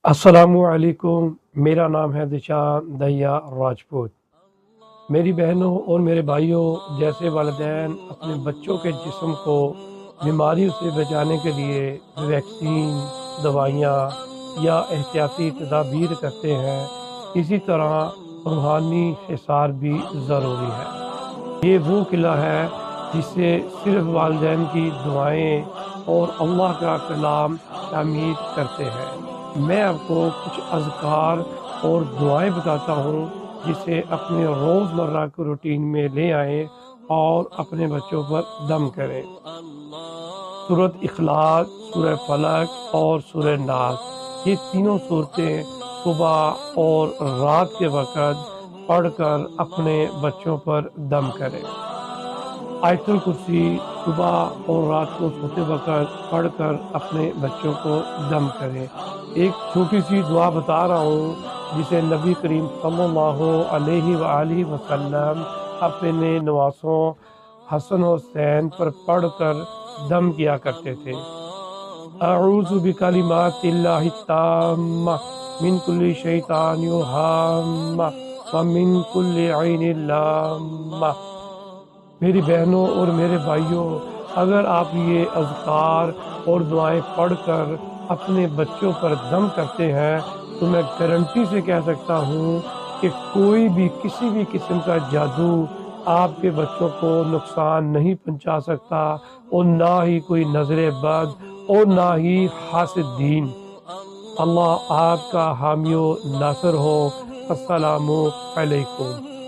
السلام علیکم، میرا نام ہے دشان دیا راجپوت۔ میری بہنوں اور میرے بھائیوں، جیسے والدین اپنے بچوں کے جسم کو بیماریوں سے بچانے کے لیے ویکسین، دوائیاں یا احتیاطی تدابیر کرتے ہیں، اسی طرح روحانی حصار بھی ضروری ہے۔ یہ وہ قلعہ ہے جسے صرف والدین کی دعائیں اور اللہ کا کلام تعمیر کرتے ہیں۔ میں آپ کو کچھ اذکار اور دعائیں بتاتا ہوں جسے اپنے روزمرہ کے روٹین میں لے آئیں اور اپنے بچوں پر دم کریں۔ سورۃ اخلاص، سورہ فلق اور سورہ ناس، یہ تینوں صورتیں صبح اور رات کے وقت پڑھ کر اپنے بچوں پر دم کریں۔ آیت الکرسی صبح اور رات کو سوتے وقت پڑھ کر اپنے بچوں کو دم کریں۔ ایک چھوٹی سی دعا بتا رہا ہوں جسے نبی کریم صلی اللہ علیہ وآلہ وسلم اپنے نواسوں حسن و حسین پر پڑھ کر دم کیا کرتے تھے۔ اعوذ بکلمات اللہ التامہ من کل شیطان ہامہ ومن کل عین لامہ۔ میری بہنوں اور میرے بھائیوں، اگر آپ یہ اذکار اور دعائیں پڑھ کر اپنے بچوں پر دم کرتے ہیں تو میں گارنٹی سے کہہ سکتا ہوں کہ کوئی بھی کسی بھی قسم کا جادو آپ کے بچوں کو نقصان نہیں پہنچا سکتا، اور نہ ہی کوئی نظر بد اور نہ ہی حاسد دین۔ اللہ آپ کا حامی و ناصر ہو۔ السلام علیکم۔